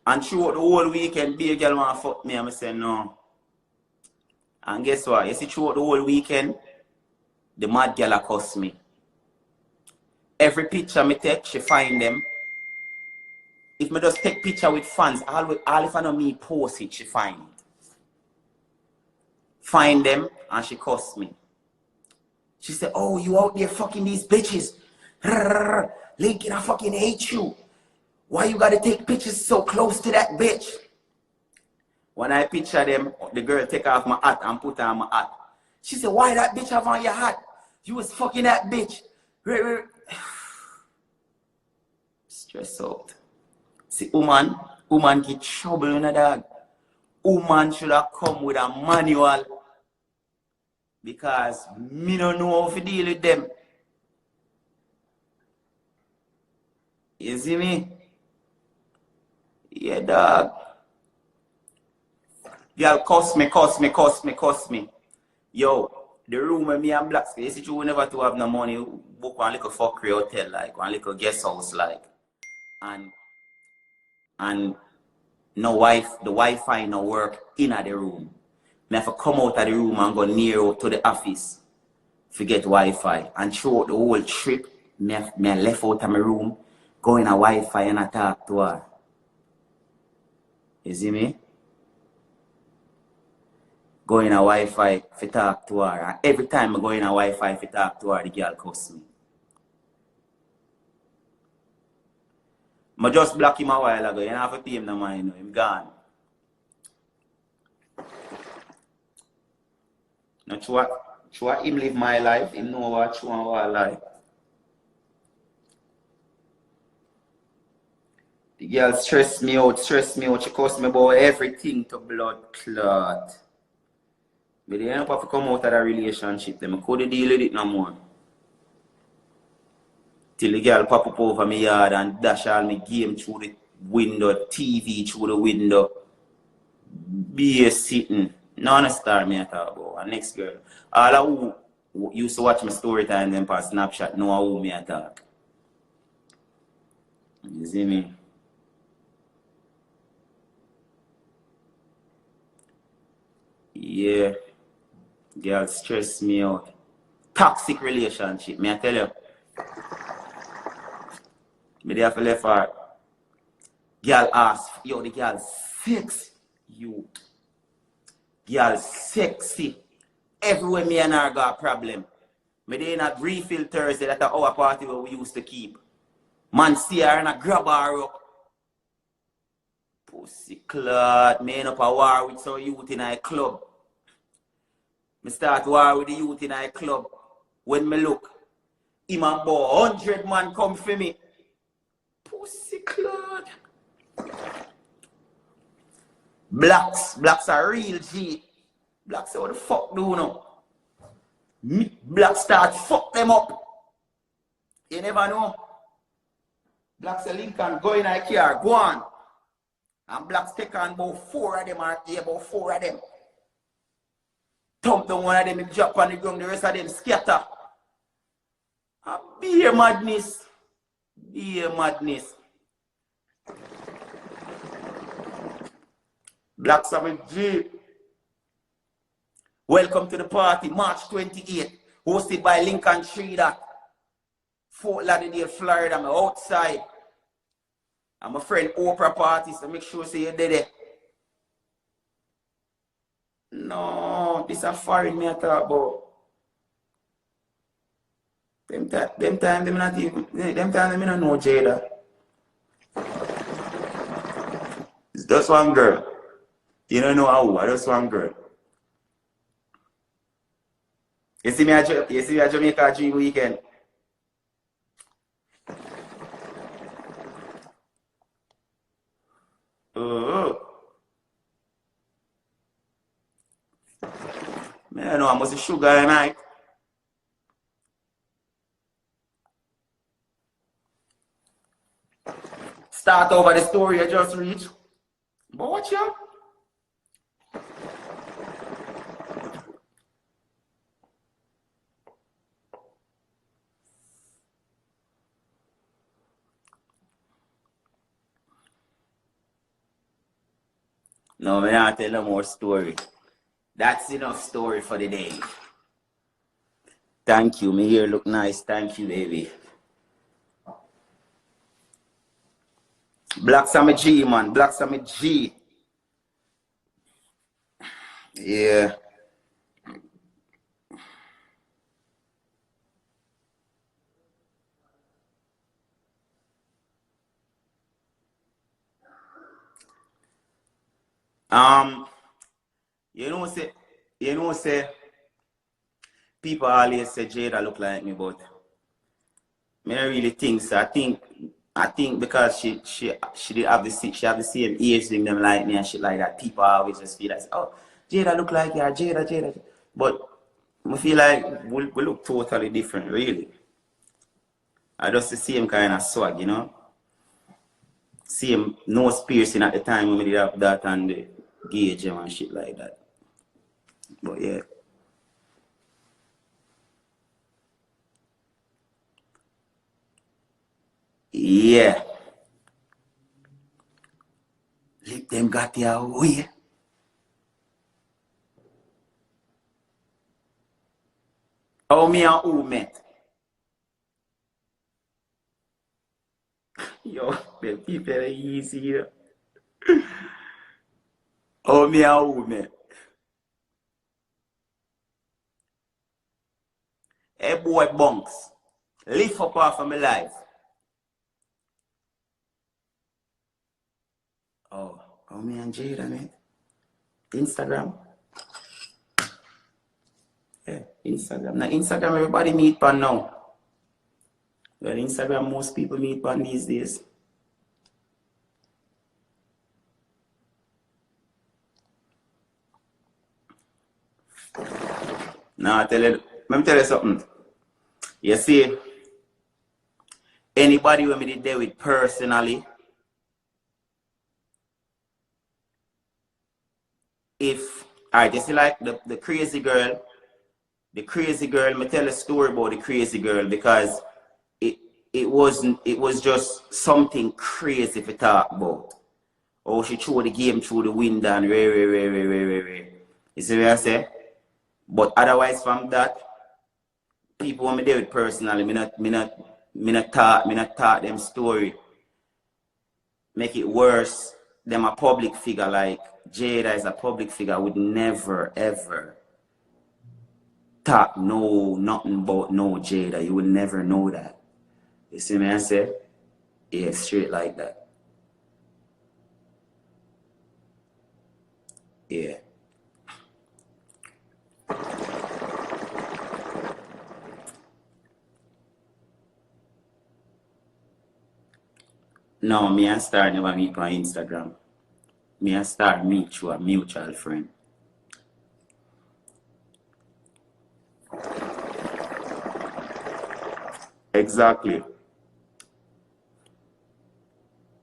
And throughout the whole weekend, be a girl want to fuck me, and I say no. And guess what? You see, throughout the whole weekend, the mad girl accosted me. Every picture me take, she find them. If me just take picture with fans, all if I know me post it, she find it. Find them, and she cuss me. She said, oh, you out there fucking these bitches. Lincoln, I fucking hate you. Why you gotta take pictures so close to that bitch? When I picture them, the girl take off my hat and put on my hat. She said, why that bitch have on your hat? You was fucking that bitch. Stress out. See, woman get trouble in a dog. Woman should have come with a manual. Because me don't know how to deal with them. You see me? Yeah, dog. Girl, cuss me. Yo, the room where me and Black, you see, you never to have no money, book one little fuckery hotel, like, one little guest house, like. And no the Wi-Fi no work in the room. Me have to come out of the room and go near to the office to get Wi-Fi. And throughout the whole trip, me left out of my room, go in a Wi-Fi and I talk to her. You see me? Go in a Wi-Fi to talk to her. And every time I go in a Wi-Fi to talk to her, the girl cuss me. I just block him a while ago. You don't have to pay him no money, him gone. Now, through him live my life, him know what true and what lie. The girl stress me out. She cuss me about everything to blood clot. But they end up to come out of the relationship. They couldn't deal with it no more. Till the girl pop up over my yard and dash all my game through the window, TV through the window. Be a sitting. None of star me I talk about. And next girl. All of who used to watch my story time then pass Snapchat know who me I talk. You see me? Yeah. Girl stress me out. Toxic relationship, me I tell you. Me have to left her. Girl ask, yo, the girl sexy. You. Girl sexy. Everywhere me and her got a problem. Me dey in a refill Thursday that our party where we used to keep. Man see her and I grab her up. Pussy clot. Me end up a war with some youth in a club. Me start war with the youth in a club. When me look, him and about 100 man come for me. Pussy clot. Blacks are real G. Blacks say what the fuck do you know? Blacks start fuck them up. You never know. Blacks say Lincoln go in a car, go on. And blacks take on about 4 of them or about 4 of them. Thump down one of them, and drop on the ground, the rest of them scatter. And be a madness. Be a madness. Blacks have a G. Welcome to the party, March 28th, hosted by lincoln3dot, Fort Lauderdale, Florida. I'm outside. I'm a friend Oprah party, so make sure say you're there. No, this is a foreign me I talk about. Them time them not even them time them not know Jada. It's just one girl. You don't know how, I just one girl. You see me at Jamaica dream weekend. Oh. Man, I know I must be sugar tonight. Start over the story I just read. But watch out. No, me not tell no more story. That's enough story for the day. Thank you. Me hair look nice. Thank you, baby. Blacks are my G, man. Blacks are my G. Yeah. Um, you know, say, say, people always say Jada look like me, but me don't really think so. I think because she did have she have the same age thing them like me and shit like that. People always just feel like, oh, Jada look like yeah, Jada. But I feel like we look totally different, really. I just the same kind of swag, you know. Same nose piercing at the time when we did have that and the gauge and shit like that. But yeah. Yeah. Let them got their way. Oh, me and who met? Yo, the people are easy, you know. Oh, me and who met? Hey, boy, bunks. Lift up off of my life. Oh, me and Jada, man. Instagram. Yeah, Instagram. Now, Instagram, everybody meet pan now. Well, Instagram, most people meet pan these days. Now, let me tell you something. You see, anybody when me did there with personally, if, alright, you see like the crazy girl, me tell a story about the crazy girl because it it was just something crazy to talk about. Oh, she threw the game through the window and re. You see what I say? But otherwise from that, people when me do it personally, me not talk them story. Make it worse. Them a public figure like Jada is a public figure would never ever talk nothing about no Jada. You would never know that. You see me I say? Yeah, straight like that. Yeah. No, me and Star never meet on Instagram. Me and Star meet through a mutual friend. Exactly.